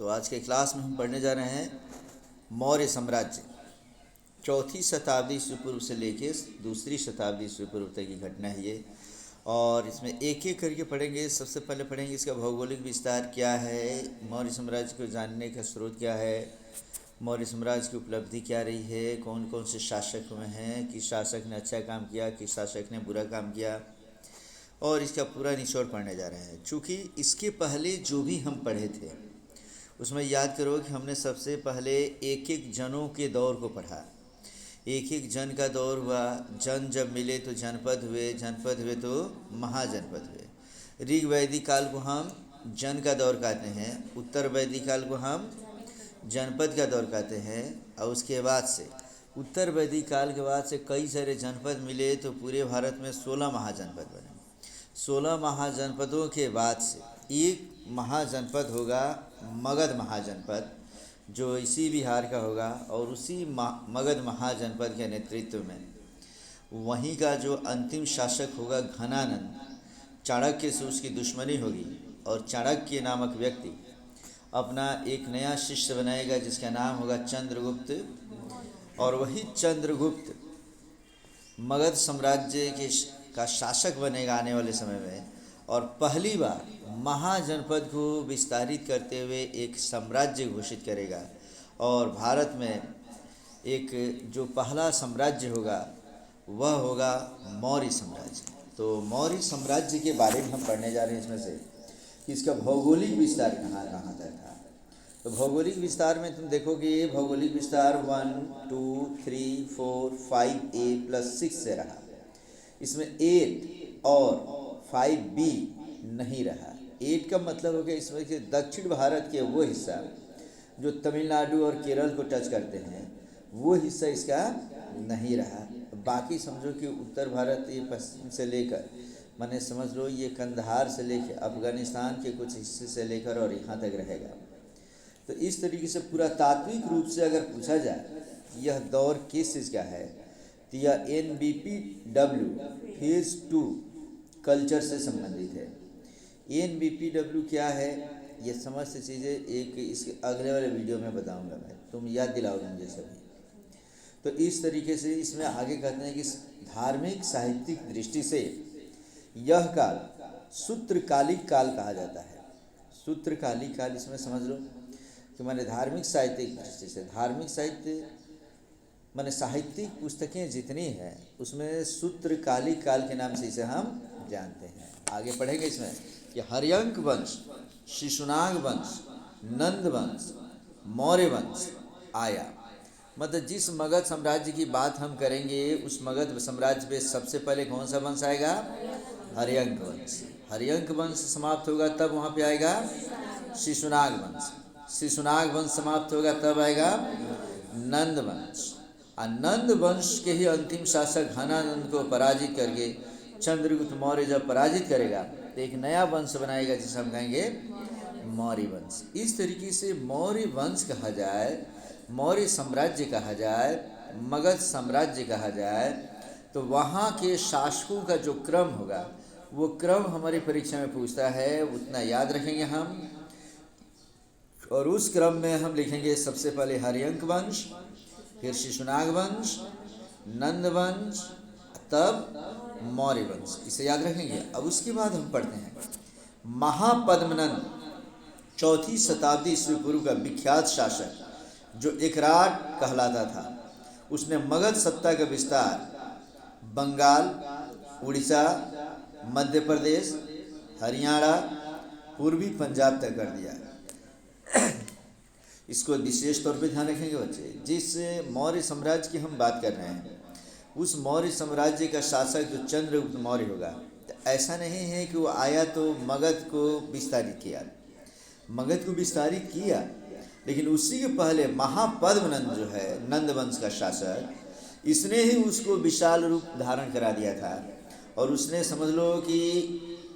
तो आज के क्लास में हम पढ़ने जा रहे हैं मौर्य साम्राज्य। चौथी शताब्दी ईस्वी पूर्व से लेके दूसरी शताब्दी ईस्वी पूर्व तक की घटना है ये, और इसमें एक एक करके पढ़ेंगे। सबसे पहले पढ़ेंगे इसका भौगोलिक विस्तार क्या है, मौर्य साम्राज्य को जानने का स्रोत क्या है, मौर्य साम्राज्य की उपलब्धि क्या रही है, कौन कौन से शासक हुए हैं, किस शासक ने अच्छा काम किया, किस शासक ने बुरा काम किया, और इसका पूरा निचोड़ पढ़ने जा रहे हैं। चूँकि इसके पहले जो भी हम पढ़े थे उसमें याद करो कि हमने सबसे पहले एक एक जनों के दौर को पढ़ा। एक एक जन का दौर हुआ, जन जब मिले तो जनपद हुए, जनपद हुए तो महाजनपद हुए। ऋग वैदिक काल को हम जन का दौर कहते हैं, उत्तर वैदिक काल को हम जनपद का दौर कहते हैं, और उसके बाद से उत्तर वैदिक काल के बाद से कई सारे जनपद मिले तो पूरे भारत में 16 महाजनपद बने। 16 महाजनपदों के बाद से एक महाजनपद होगा मगध महाजनपद, जो इसी बिहार का होगा, और उसी मगध महाजनपद के नेतृत्व में वहीं का जो अंतिम शासक होगा घनानंद, चाणक्य से उसकी दुश्मनी होगी और चाणक्य नामक व्यक्ति अपना एक नया शिष्य बनाएगा जिसका नाम होगा चंद्रगुप्त, और वही चंद्रगुप्त मगध साम्राज्य का शासक बनेगा आने वाले समय में, और पहली बार महाजनपद को विस्तारित करते हुए एक साम्राज्य घोषित करेगा। और भारत में एक जो पहला साम्राज्य होगा वह होगा मौर्य साम्राज्य। तो मौर्य साम्राज्य के बारे में हम पढ़ने जा रहे हैं इसमें से कि इसका भौगोलिक विस्तार कहाँ कहाँ तक था। तो भौगोलिक विस्तार में तुम देखोगे भौगोलिक विस्तार 1, 2, 3, 4, 5a+6 से रहा। इसमें 8 और 5b नहीं रहा। 8 का मतलब हो गया इसमें कि दक्षिण भारत के वो हिस्सा जो तमिलनाडु और केरल को टच करते हैं वो हिस्सा इसका नहीं रहा। बाकी समझो कि उत्तर भारत ये पश्चिम से लेकर, माने समझ लो ये कंधार से लेकर अफगानिस्तान के कुछ हिस्से से लेकर और यहाँ तक रहेगा। तो इस तरीके से पूरा तात्विक रूप से अगर पूछा जाए यह दौर किस चीज़ का है, तो यह NBPW फेज़ 2 कल्चर से संबंधित है। NBPW क्या है ये समस्त चीज़ें एक इसके अगले वाले वीडियो में बताऊंगा मैं, तुम याद दिलाओगे मुझे सभी। तो इस तरीके से इसमें आगे कहते हैं कि धार्मिक साहित्यिक दृष्टि से यह काल सूत्रकालिक काल कहा जाता है। सूत्रकालिक काल इसमें समझ लो कि माने धार्मिक साहित्यिक दृष्टि से, धार्मिक साहित्य माने साहित्यिक पुस्तकें जितनी हैं उसमें सूत्रकालिक काल के नाम से इसे हम जानते हैं। आगे पढ़ेंगे इसमें कि हर्यंक वंश, शिशुनाग वंश, नंद वंश, मौर्य वंश आया। मतलब जिस मगध साम्राज्य की बात हम करेंगे उस मगध साम्राज्य पे सबसे पहले कौन सा वंश आएगा? हर्यंक वंश। हर्यंक वंश समाप्त होगा तब वहाँ पे आएगा शिशुनाग वंश। शिशुनाग वंश समाप्त होगा तब आएगा नंद वंश। और नंद वंश के ही अंतिम शासक घनानंद को पराजित करके चंद्रगुप्त मौर्य जब पराजित करेगा तो एक नया वंश बनाएगा जिसे हम कहेंगे मौर्य वंश। इस तरीके से मौर्य वंश कहा जाए, मौर्य साम्राज्य कहा जाए, मगध साम्राज्य कहा जाए, तो वहाँ के शासकों का जो क्रम होगा वो क्रम हमारी परीक्षा में पूछता है, उतना याद रखेंगे हम। और उस क्रम में हम लिखेंगे सबसे पहले हर्यंक वंश, फिर शिशुनाग वंश, नंद वंश, तब मौर्य वंश। इसे याद रखेंगे। अब उसके बाद हम पढ़ते हैं महापद्मनंद, चौथी शताब्दी ईस्वी पूर्व का विख्यात शासक जो एकराट कहलाता था। उसने मगध सत्ता का विस्तार बंगाल, उड़ीसा, मध्य प्रदेश, हरियाणा, पूर्वी पंजाब तक कर दिया। इसको विशेष तौर पे ध्यान रखेंगे बच्चे। जिस मौर्य साम्राज्य की हम बात कर रहे हैं उस मौर्य साम्राज्य का शासक जो चंद्रगुप्त मौर्य होगा, तो ऐसा नहीं है कि वो आया तो मगध को विस्तारित किया। मगध को विस्तारित किया, लेकिन उसी के पहले महापद्मनंद जो है नंद वंश का शासक, इसने ही उसको विशाल रूप धारण करा दिया था। और उसने समझ लो कि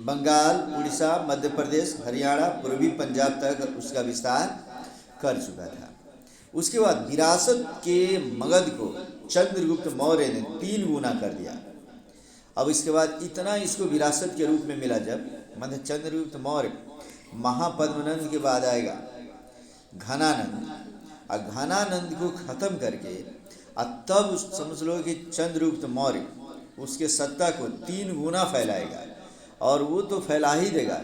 बंगाल, उड़ीसा, मध्य प्रदेश, हरियाणा, पूर्वी पंजाब तक उसका विस्तार कर चुका था। उसके बाद विरासत के मगध को चंद्रगुप्त मौर्य ने 3 गुना कर दिया। अब इसके बाद इतना इसको विरासत के रूप में मिला जब मतलब चंद्रगुप्त मौर्य महापद्मनंद के बाद आएगा, घनानंद, और घनानंद को ख़त्म करके तब समझ लो कि चंद्रगुप्त मौर्य उसके सत्ता को 3 गुना फैलाएगा, और वो तो फैला ही देगा।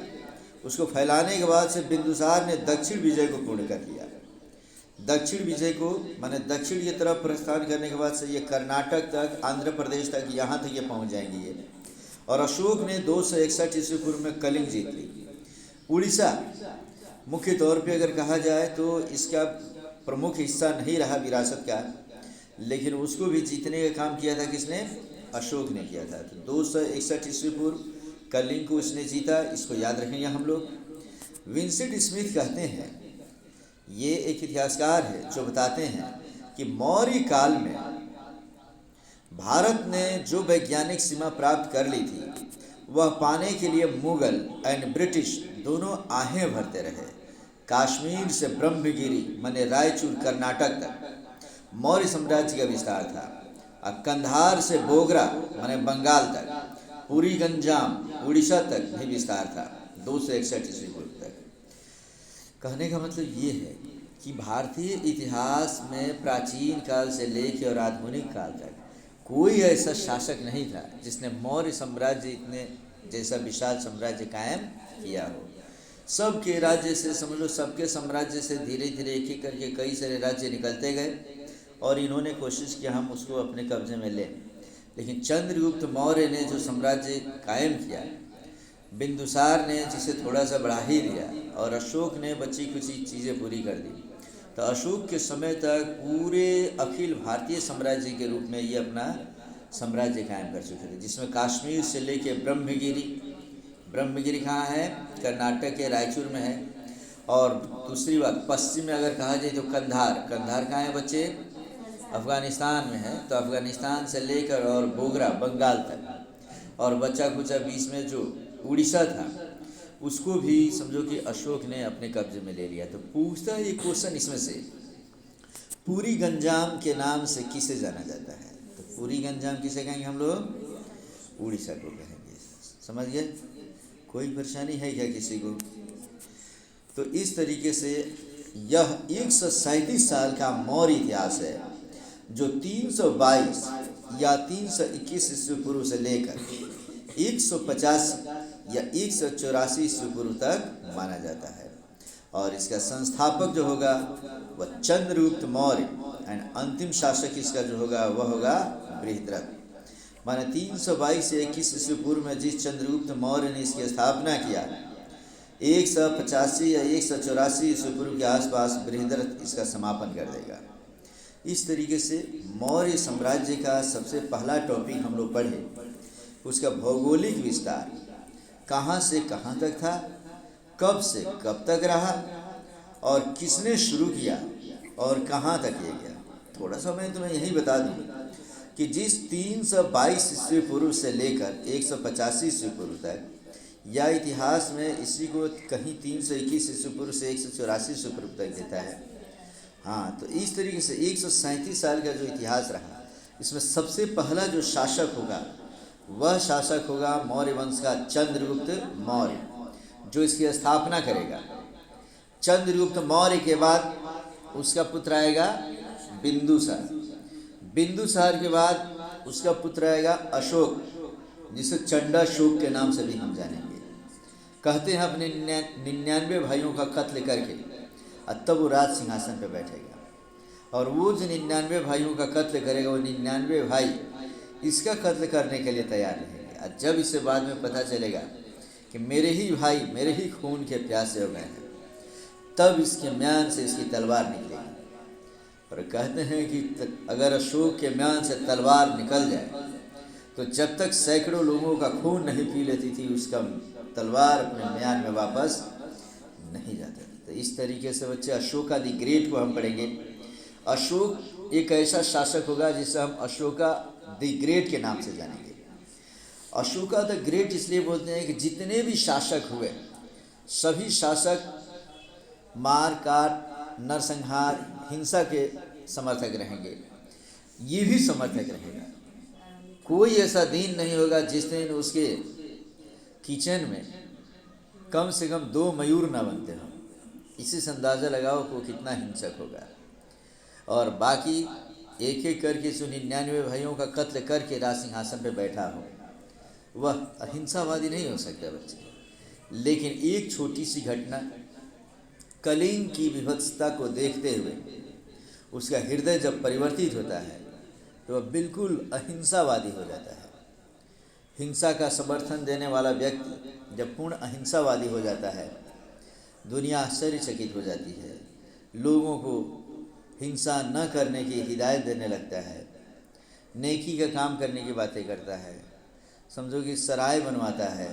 उसको फैलाने के बाद से बिंदुसार ने दक्षिण विजय को पूर्ण कर लिया। दक्षिण विजय को माने दक्षिण की तरफ प्रस्थान करने के बाद से ये कर्नाटक तक, आंध्र प्रदेश तक, यहाँ तक ये पहुँच जाएंगे ये। और अशोक ने 261 ईस्वी पूर्व में कलिंग जीत ली। उड़ीसा मुख्य तौर पे अगर कहा जाए तो इसका प्रमुख हिस्सा नहीं रहा विरासत का, लेकिन उसको भी जीतने का काम किया था किसने? अशोक ने किया था। तो 261 ईस्वी पूर्व कलिंग को उसने जीता, इसको याद रखेंगे हम लोग। विंसेंट स्मिथ कहते हैं, ये एक इतिहासकार है जो बताते हैं कि मौर्य काल में भारत ने जो वैज्ञानिक सीमा प्राप्त कर ली थी वह पाने के लिए मुगल एंड ब्रिटिश दोनों आहें भरते रहे। कश्मीर से ब्रह्मगिरी माने रायचूर कर्नाटक तक मौर्य साम्राज्य का विस्तार था, और कंधार से बोगरा माने बंगाल तक, पूरी गंजाम उड़ीसा तक भी विस्तार था 261 ईस्वी पूर्व तक। कहने का मतलब ये है कि भारतीय इतिहास में प्राचीन काल से लेकर और आधुनिक काल तक कोई ऐसा शासक नहीं था जिसने मौर्य साम्राज्य इतने जैसा विशाल साम्राज्य कायम किया हो। सबके राज्य से समझ लो, सबके साम्राज्य से धीरे धीरे एक एक करके कई सारे राज्य निकलते गए, और इन्होंने कोशिश किया हम उसको अपने कब्जे में लें। लेकिन चंद्रगुप्त मौर्य ने जो साम्राज्य कायम किया, बिंदुसार ने जिसे थोड़ा सा बढ़ा ही दिया, और अशोक ने बची कुची चीज़ें पूरी कर दी। तो अशोक के समय तक पूरे अखिल भारतीय साम्राज्य के रूप में ये अपना साम्राज्य कायम कर चुके थे, जिसमें कश्मीर से लेके ब्रह्मगिरी कहाँ है? कर्नाटक के रायचूर में है। और दूसरी बात, पश्चिम में अगर कहा जाए तो कंधार कहाँ है बच्चे? अफ़गानिस्तान में है। तो अफ़गानिस्तान से लेकर और बोगरा बंगाल तक, और बचा कुचा बीच में जो उड़ीसा था उसको भी समझो कि अशोक ने अपने कब्जे में ले लिया। तो पूछता है ये क्वेश्चन इसमें से, पूरी गंजाम के नाम से किसे जाना जाता है? तो पूरी गंजाम किसे कहेंगे हम लोग? उड़ीसा को कहेंगे। समझ गए? कोई परेशानी है क्या किसी को? तो इस तरीके से यह 137 साल का मौर्य इतिहास है, जो 322 या 321 ईस्वी पूर्व से लेकर 150 या 184 ईस्वी पूर्व तक माना जाता है। और इसका संस्थापक जो होगा वह चंद्रगुप्त मौर्य, एंड अंतिम शासक इसका जो होगा वह होगा बृहद्रथ। माने 322 से 21 ईस्वी पूर्व में जिस चंद्रगुप्त मौर्य ने इसकी स्थापना किया, 185 या 184 ईस्वी पूर्व के आसपास बृहद्रथ इसका समापन कर देगा। इस तरीके से मौर्य साम्राज्य का सबसे पहला टॉपिक हम लोग पढ़े, उसका भौगोलिक विस्तार कहाँ से कहाँ तक था, कब से कब तक रहा, और किसने शुरू किया और कहाँ तक ये गया। थोड़ा सा मैं तुम्हें यही बता दूँ कि जिस 322 ईस्वी पूर्व से लेकर 185 ईस्वी पूर्व तक, या इतिहास में इसी को कहीं 321 ईस्वी पूर्व से 184 ईस्वी पूर्व तक देता है। हाँ, तो इस तरीके से 137 साल का जो इतिहास रहा, इसमें सबसे पहला जो शासक होगा वह शासक होगा मौर्य वंश का चंद्रगुप्त मौर्य, जो इसकी स्थापना करेगा। चंद्रगुप्त मौर्य के बाद उसका पुत्र आएगा बिंदुसार। बिंदुसार के बाद उसका पुत्र आएगा अशोक, जिसे चंडाशोक के नाम से भी हम जानेंगे। कहते हैं अपने 99 भाइयों का कत्ल करके तब वो राज सिंहासन पर बैठेगा, और वो जो 99 भाइयों का कत्ल करेगा वो 99 भाई इसका कत्ल करने के लिए तैयार रहेंगे। और जब इससे बाद में पता चलेगा कि मेरे ही भाई मेरे ही खून के प्यासे हो गए हैं, तब इसके म्यान से इसकी तलवार निकलेगी। और कहते हैं कि अगर अशोक के म्यान से तलवार निकल जाए तो जब तक सैकड़ों लोगों का खून नहीं पी लेती थी, उसका तलवार अपने म्यान में वापस नहीं जाता था। तो इस तरीके से बच्चे अशोका द ग्रेट को हम पढ़ेंगे। अशोक एक ऐसा शासक होगा जिसे हम अशोका द ग्रेट के नाम से जानेंगे। अशोका द ग्रेट इसलिए बोलते हैं कि जितने भी शासक हुए सभी शासक मार काट नरसंहार हिंसा के समर्थक रहेंगे, ये भी समर्थक रहेगा। कोई ऐसा दिन नहीं होगा जिस दिन उसके किचन में कम से कम 2 मयूर ना बनते हों। इसी से अंदाज़ा लगाओ कि वो कितना हिंसक होगा। और बाकी एक एक करके 199 भाइयों का कत्ल करके राज सिंहासन पे बैठा हो, वह अहिंसावादी नहीं हो सकता बच्चे। लेकिन एक छोटी सी घटना, कलिंग की विभत्सता को देखते हुए उसका हृदय जब परिवर्तित होता है तो वह बिल्कुल अहिंसावादी हो जाता है। हिंसा का समर्थन देने वाला व्यक्ति जब पूर्ण अहिंसावादी हो जाता है, दुनिया आश्चर्यचकित हो जाती है, लोगों को हिंसा न करने की हिदायत देने लगता है, नेकी का काम करने की बातें करता है, समझो कि सराय बनवाता है,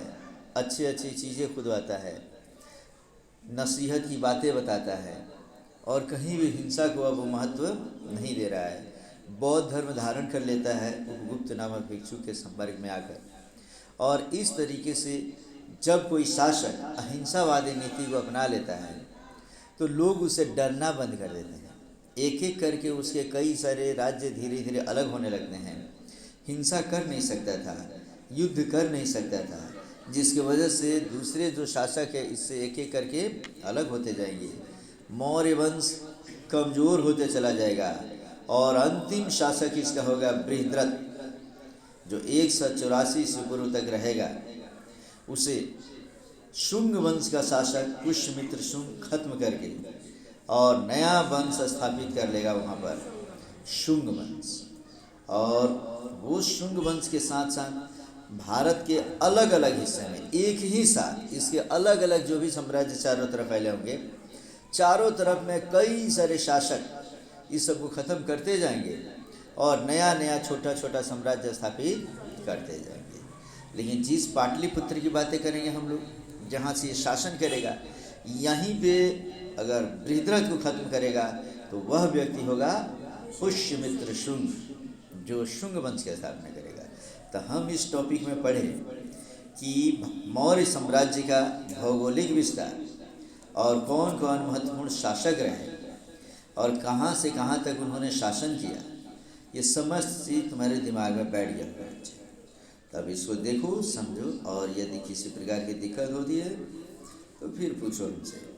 अच्छी अच्छी चीज़ें खुदवाता है, नसीहत की बातें बताता है, और कहीं भी हिंसा को अब महत्व नहीं दे रहा है। बौद्ध धर्म धारण कर लेता है उपगुप्त नामक भिक्षु के संपर्क में आकर, और इस तरीके से जब कोई शासक अहिंसावादी नीति को अपना लेता है तो लोग उसे डरना बंद कर देते हैं। एक एक करके उसके कई सारे राज्य धीरे धीरे अलग होने लगते हैं। हिंसा कर नहीं सकता था, युद्ध कर नहीं सकता था, जिसकी वजह से दूसरे जो शासक है इससे एक एक करके अलग होते जाएंगे। मौर्य वंश कमज़ोर होते चला जाएगा और अंतिम शासक इसका होगा बृहद्रथ, जो 184 ईस्वी पूर्व तक रहेगा। उसे शुंग वंश का शासक पुष्यमित्र शुंग खत्म करके और नया वंश स्थापित कर लेगा वहाँ पर, शुंग वंश। और वो शुंग वंश के साथ साथ भारत के अलग अलग हिस्से में एक ही साथ इसके अलग अलग जो भी साम्राज्य चारों तरफ फैले होंगे, चारों तरफ में कई सारे शासक इस सब को ख़त्म करते जाएंगे और नया नया छोटा छोटा साम्राज्य स्थापित करते जाएंगे। लेकिन जिस पाटलिपुत्र की बातें करेंगे हम लोग, जहाँ से ये शासन करेगा, यहीं पे अगर बृहद्रथ को ख़त्म करेगा तो वह व्यक्ति होगा पुष्यमित्र शुंग, जो शुंग वंश की स्थापना करेगा। तो हम इस टॉपिक में पढ़े कि मौर्य साम्राज्य का भौगोलिक विस्तार और कौन कौन महत्वपूर्ण शासक रहे और कहाँ से कहाँ तक उन्होंने शासन किया, ये समस्त चीज़ तुम्हारे दिमाग में बैठ गया बच्चे। तब इसको देखो, समझो, और यदि किसी प्रकार की दिक्कत होती है तो फिर पूछो हमसे।